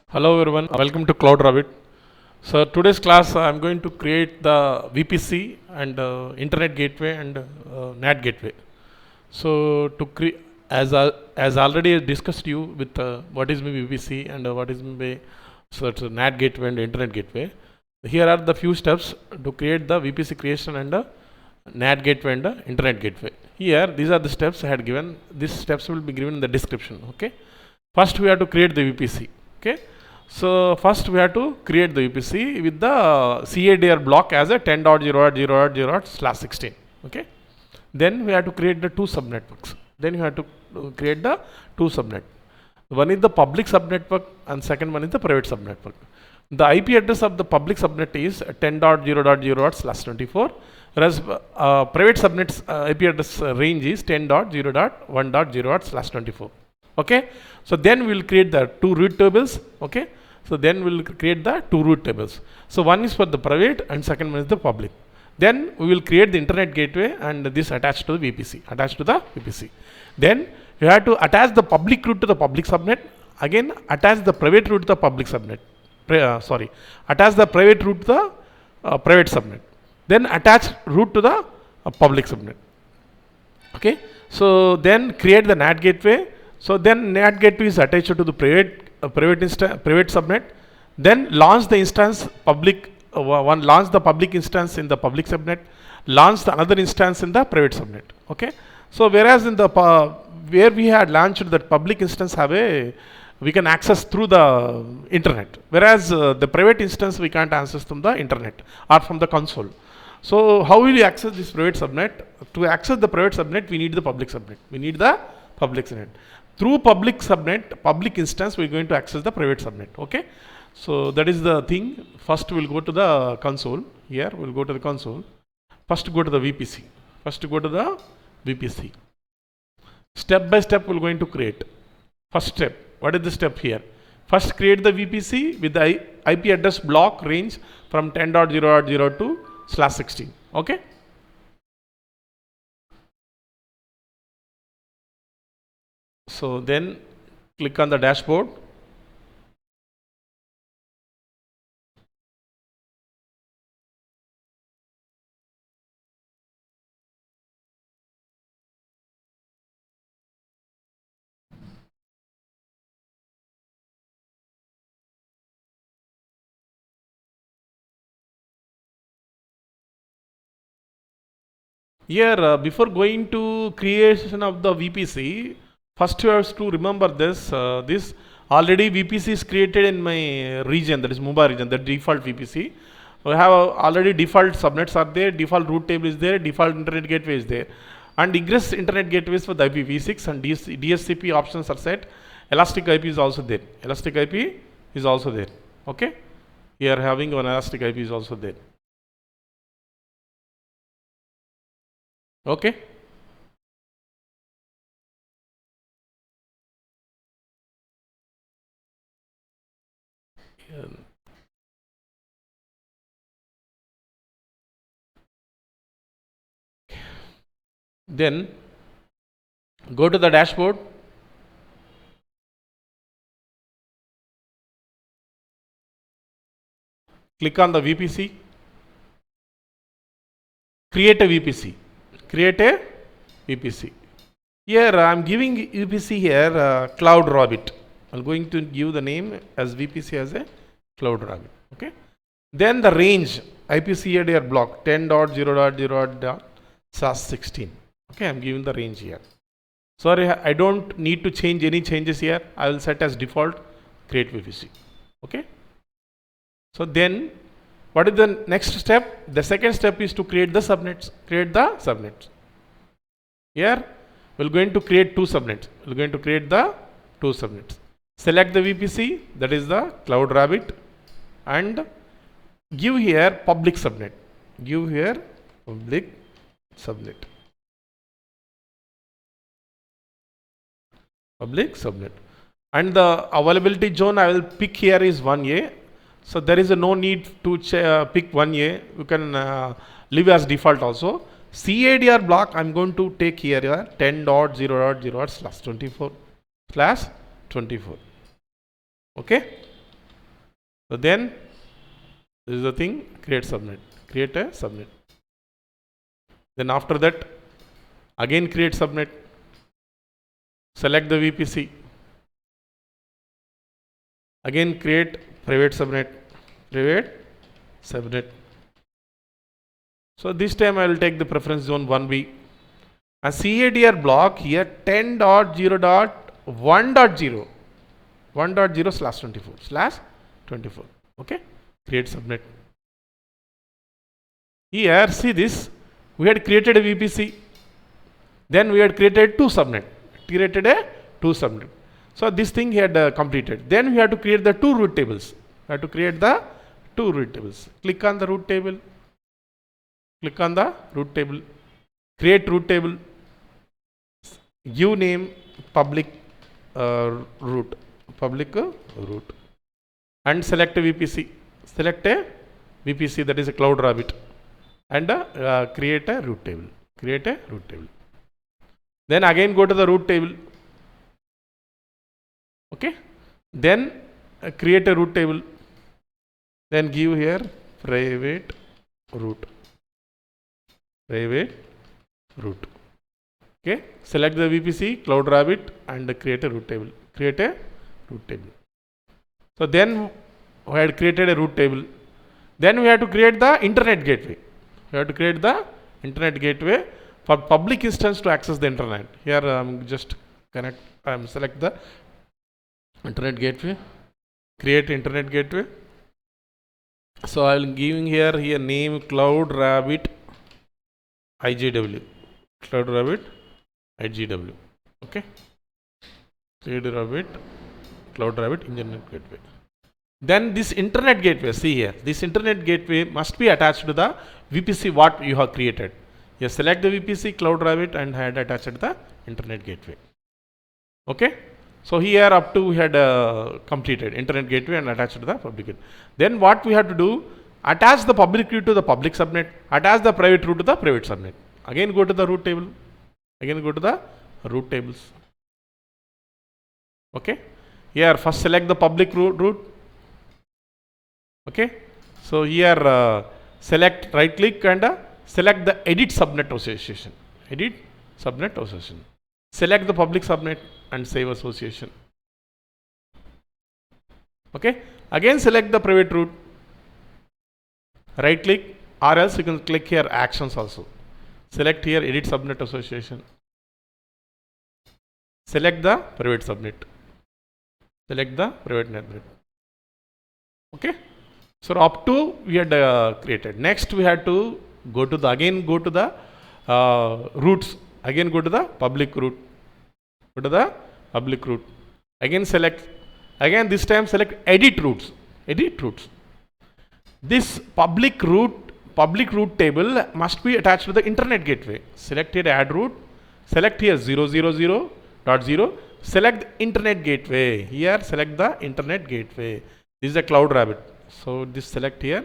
Hello everyone, welcome to Cloud Rabbit. So today's class I'm going to create the VPC and Internet Gateway and Nat Gateway. So to create, as already discussed you with what is my VPC and what is my Nat Gateway and Internet Gateway. Here are the few steps to create the VPC creation and NAT Gateway and Internet Gateway. Here these are the steps I had given. These steps will be given in the description. Okay. First we have to create the VPC. Okay. So first we have to create the VPC with the CADR block as a 10.0.0.0/16. Okay. Then we have to create the two subnetworks. Then you have to create the two subnet. One is the public subnetwork and second one is the private subnetwork. The IP address of the public subnet is 10.0.0/24, whereas private subnet's IP address range is 10.0.1.0/24. Okay. So then we will create the two root tables. Okay. So then we will create the two root tables. So one is for the private and second one is the public. Then we will create the internet gateway and this attached to the VPC. Then you have to attach the public root to the public subnet. Again attach the private root to the public subnet. Attach the private root to the private subnet. Then attach root to the public subnet. Okay. So then create the NAT gateway. So then NAT gateway is attached to the private subnet. Then launch the instance public. Launch the public instance in the public subnet. Launch the another instance in the private subnet. Okay. So whereas in the where we had launched that public instance we can access through the internet. Whereas the private instance we can't access from the internet or from the console. So how will you access this private subnet? To access the private subnet, we need the public subnet. Through public subnet, public instance, we're going to access the private subnet. Okay. So that is the thing. First we'll go to the console. Here we'll go to the console. First go to the VPC. Step by step we're going to create. First step. What is the step here? First create the VPC with the IP address block range from 10.0.0 to /16. Okay. So then click on the dashboard. Here before going to creation of the VPC, first you have to remember this. This already VPC is created in my region, that is Mumbai region, the default VPC. We have already default subnets are there, default root table is there, default internet gateway is there. And egress internet gateways for the IPv6 and DSCP options are set. Elastic IP is also there. Okay. Here having one elastic IP is also there. Okay. Then go to the dashboard. Click on the VPC. Create a VPC. Here I am giving VPC here Cloud Rabbit. I'm going to give the name as VPC as a Cloud Rabbit. Okay. Then the range IPCADR block 10.0.0.16. Okay, I'm giving the range here. Sorry, I don't need to change any changes here. I will set as default create VPC. Okay. So then what is the next step? The second step is to create the subnets. Here we're going to create two subnets. Select the VPC, that is the Cloud Rabbit, and give here public subnet. And the availability zone I will pick here is 1A. So there is no need to pick 1A. You can leave as default also. CADR block I'm going to take here 10.0.0/24. Okay. So then this is the thing, create subnet. Create a subnet. Then after that, again create subnet. Select the VPC. Again create private subnet. Private subnet. So this time I will take the preference zone 1B. A CADR block here 10.0.1.0 1.0/24/24. Okay, create subnet. Here see this, we had created a VPC, then we had created two subnet. So this thing he had completed. Then we have to create the two root tables. Click on the root table. Create root table. Give name public root. And select a VPC. Select a VPC, that is a Cloud Rabbit, and create a root table. Then again go to the root table. Okay. Then create a root table. Then give here private root. Okay. Select the VPC, Cloud Rabbit, and create a root table. So then we had created a root table. Then we have to create the internet gateway. For public instance to access the internet. Here select the internet gateway. Create internet gateway. So I will giving here name Cloud Rabbit IGW. Okay. Cloud Rabbit Internet Gateway. Then this internet gateway, see here, this internet gateway must be attached to the VPC what you have created. You select the VPC Cloud Rabbit and had attached the internet gateway. Okay. So here up to we had completed internet gateway and attached to the public gateway. Then what we have to do, attach the public root to the public subnet, attach the private root to the private subnet. Again go to the root table. Okay. Here first select the public root. Okay. So here select, right click and select the edit subnet association. Select the public subnet and save association. Okay. Again select the private root. Right click, or else you can click here actions also. Select here edit subnet association. Select the private subnet. Okay. So up to we had created. Next we had to go to the roots. Again go to the public root. Again select. Again this time select edit roots. This public root table must be attached to the internet gateway. Select here add root. Select here 000.0. Select the internet gateway. Here select the internet gateway. This is a Cloud Rabbit. So this select here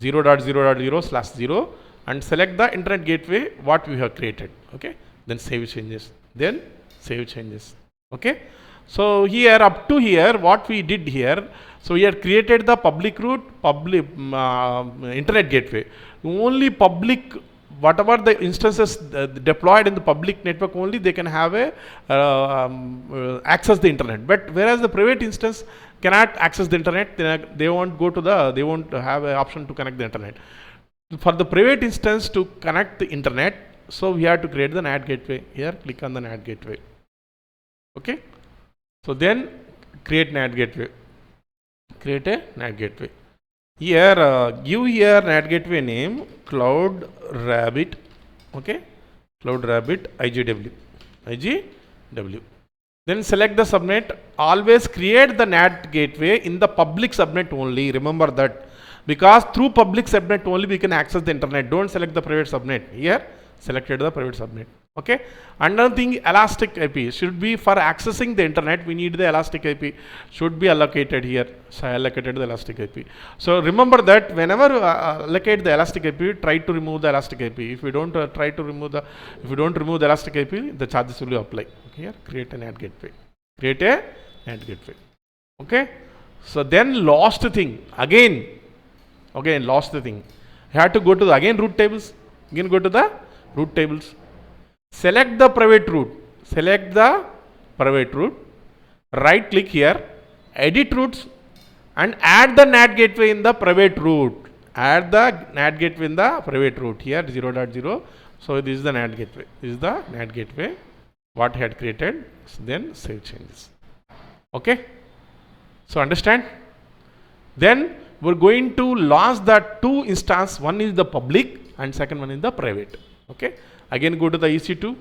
0.0.0/0 and select the internet gateway what we have created. Okay. Then save changes. Okay. So here up to here what we did here. So we had created the public root, internet gateway. Only public, whatever the instances deployed in the public network, only they can have access the internet. But whereas the private instance cannot access the internet, they won't have an option to connect the internet. For the private instance to connect the internet, so we have to create the NAT gateway. Here click on the NAT gateway. Okay. So then create NAT gateway. Here give here NAT gateway name Cloud Rabbit. Okay. Cloud Rabbit IGW. Then select the subnet. Always create the NAT gateway in the public subnet only. Remember that. Because through public subnet only we can access the internet. Don't select the private subnet. Here selected the private subnet. Okay. Another thing, elastic IP should be for accessing the internet. We need the elastic IP should be allocated here. So I allocated the elastic IP. So remember that whenever allocate the elastic IP, try to remove the elastic IP. If you don't remove the elastic IP, the charges will apply. Okay. Here create a NAT gateway. Okay. So then last thing, again last thing. You have to go to the again root tables. Again go to the root tables. Select the private root. Select the private root. Right click here. Edit roots and add the NAT gateway in the private root. Add the NAT gateway in the private root here 0.0. So this is the NAT gateway. This is the NAT gateway what I had created. So then save changes. Okay. So understand? Then we're going to launch the two instances. One is the public and second one is the private. Okay. Again go to the EC2.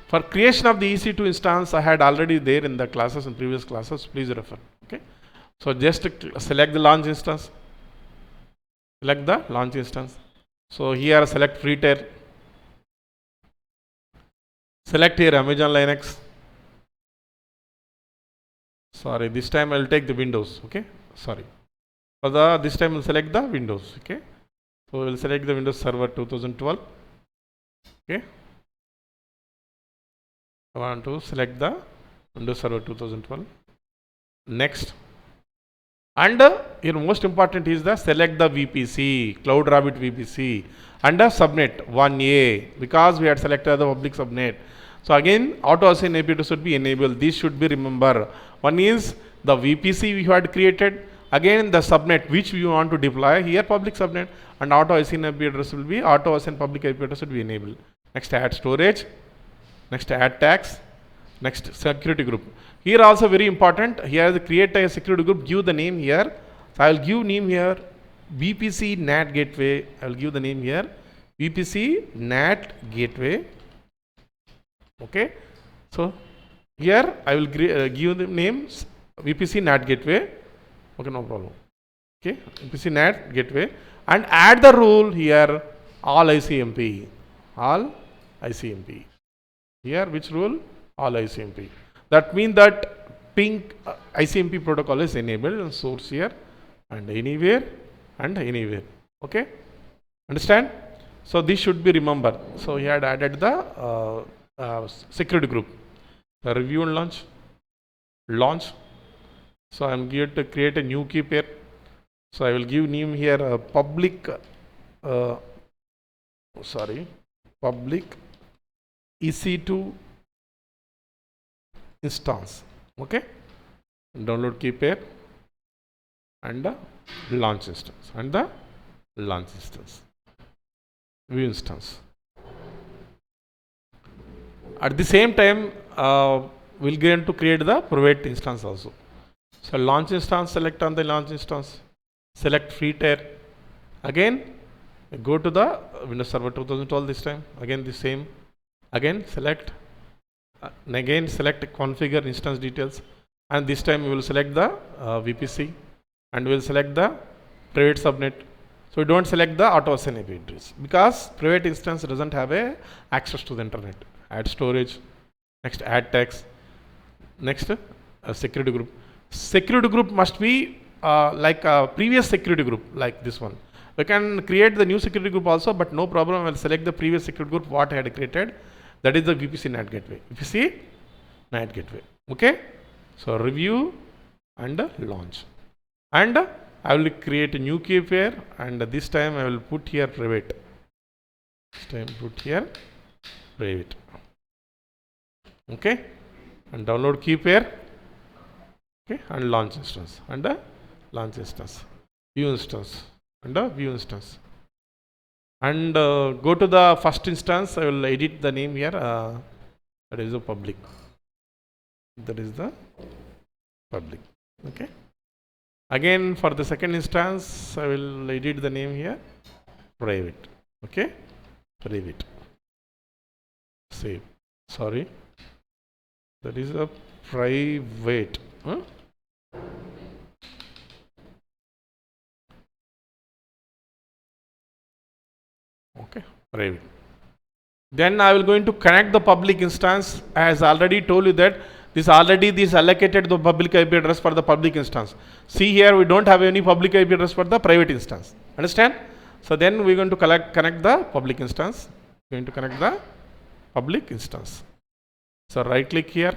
For creation of the EC2 instance, I had already there in the classes and previous classes. Please refer. Okay. So just select the launch instance. Select the launch instance. So here select free tier. Select here Amazon Linux. Sorry, this time I will take the Windows. Okay. Sorry. For the this time we'll select the Windows. Okay. So we'll select the Windows Server 2012. Okay. I want to select the Windows Server 2012. Next. And here most important is the select the VPC, Cloud Rabbit VPC, and the subnet 1A because we had selected the public subnet. So again, auto assign IP address should be enabled. This should be remember. One is the VPC we had created. Again, the subnet which we want to deploy here public subnet, and auto assign IP address will be auto assign public IP address should be enabled. Next, add storage. Next, add tags. Next, security group. Here also very important. Here the create a security group. Give the name here. So I will give name here VPC NAT Gateway. I will give the name here VPC NAT Gateway. Okay. So here I will give the names VPC NAT Gateway. Okay, no problem. Okay, VPC NAT Gateway, and add the rule here all ICMP. All ICMP. Here which rule? All ICMP. That means that ping ICMP protocol is enabled and source here and anywhere and anywhere. Okay, understand? So this should be remembered. So he had added the security group. The review and launch. So I am going to create a new key pair. So I will give name here public EC2 instance. Okay, download key pair and the launch instance view instance. At the same time we'll get to create the private instance also. So launch instance, select on the launch instance, select free tier. Again go to the Windows Server 2012 this time. Again the same. Again select again select configure instance details, and this time we will select the VPC and we will select the private subnet. So we don't select the auto assign IP address because private instance doesn't have a access to the internet. Add storage. Next, add tags. Next, security group. Security group must be like a previous security group like this one. We can create the new security group also, but no problem. I will select the previous security group what I had created. That is the VPC NAT Gateway. VPC NAT Gateway. Okay. So review and launch. And I will create a new key pair, and this time I will put here private. This time put here private. Okay. And download key pair. Okay. And launch instance. And launch instance. View instance. And view instance. And go to the first instance. I will edit the name here. That is the public. That is the public. Okay. Again for the second instance, I will edit the name here. Private. Okay. Private. Save. Sorry. That is a private. Huh? Okay, private. Then I will going to connect the public instance. As already told you that this allocated the public IP address for the public instance. See here we don't have any public IP address for the private instance. Understand? So then we're going to connect the public instance. Going to connect the public instance. So right click here,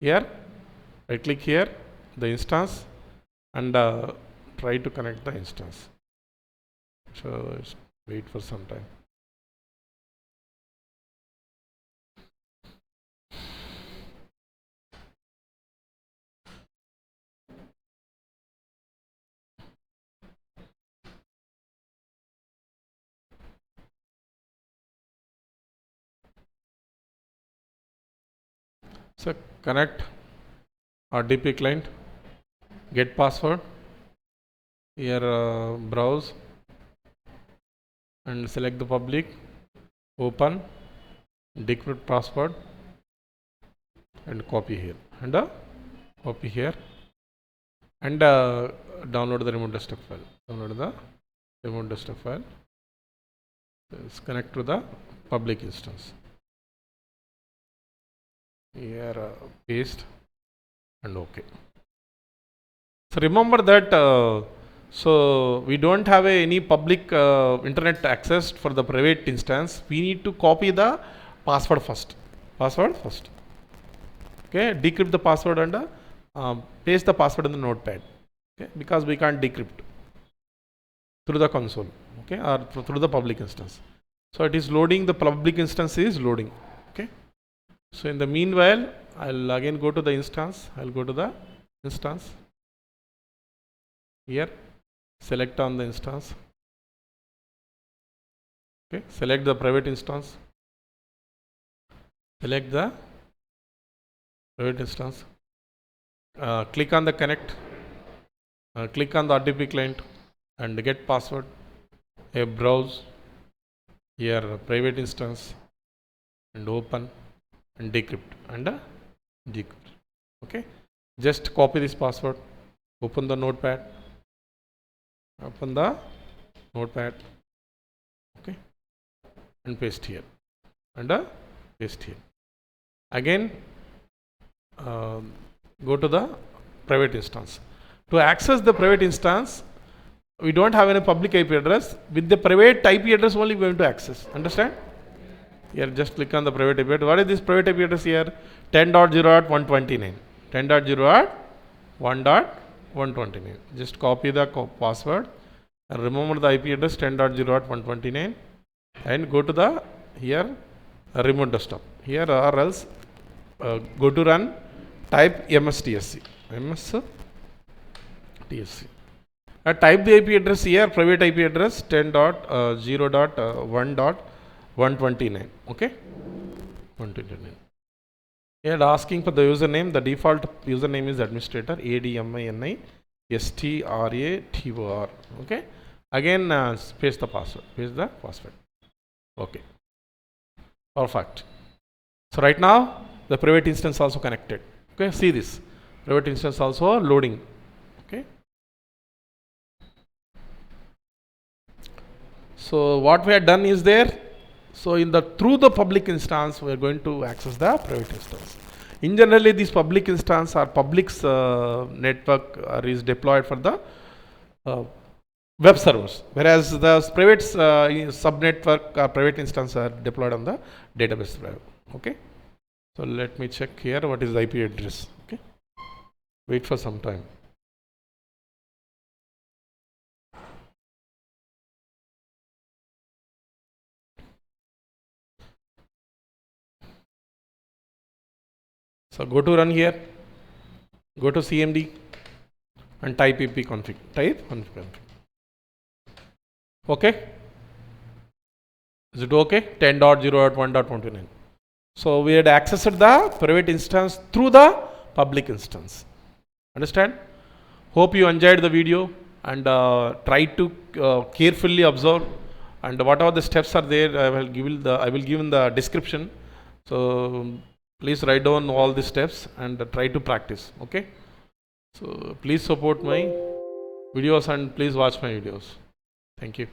Here, right click here, the instance, and try to connect the instance. So wait for some time. So connect RDP client, get password, here browse and select the public, open, decrypt password and copy here and copy here and download the remote desktop file. Download the remote desktop file. Let's connect to the public instance. Here paste and OK. So remember that so we don't have any public internet access for the private instance. We need to copy the password first. Okay, decrypt the password and paste the password in the notepad. Okay, because we can't decrypt through the console. Okay, or through the public instance. So it is loading. The public instance is loading. Okay. So in the meanwhile, I'll again go to the instance. I'll go to the instance. Here, select on the instance. Okay, select the private instance. Select the private instance. Click on the connect. Click on the RDP client and get password. Here, browse. Here, private instance and open and decrypt and decrypt. Okay, just copy this password. Open the notepad. Open the notepad. Okay, and paste here and paste here. Again, go to the private instance. To access the private instance, we don't have any public IP address. With the private IP address only we are going to access. Understand? Here, just click on the private IP address. What is this private IP address here? 10.0.129. 10.0.1.129. Just copy the password and remember the IP address 10.0.129 and go to the here remote desktop. Here or else go to run, type mstsc. Type the IP address here, private IP address 10.0.1.129. Okay, 129. Here asking for the username. The default username is administrator, ADMINISTRATOR. Okay, again paste the password. Okay, perfect. So right now the private instance also connected. Okay, see this private instance also loading. Okay, so what we have done is there. So through the public instance, we are going to access the private instance. In generally, this public instance or public's network is deployed for the web servers, whereas the private subnetwork or private instance are deployed on the database drive. Okay. So let me check here what is the IP address. Okay. Wait for some time. So go to run here, go to CMD and type ipconfig. Okay. Is it okay? 10.0.1.29. So we had accessed the private instance through the public instance. Understand? Hope you enjoyed the video and try to carefully observe, and whatever the steps are there, I will give in the description. So please write down all the steps and try to practice. Okay. So please support my videos and please watch my videos. Thank you.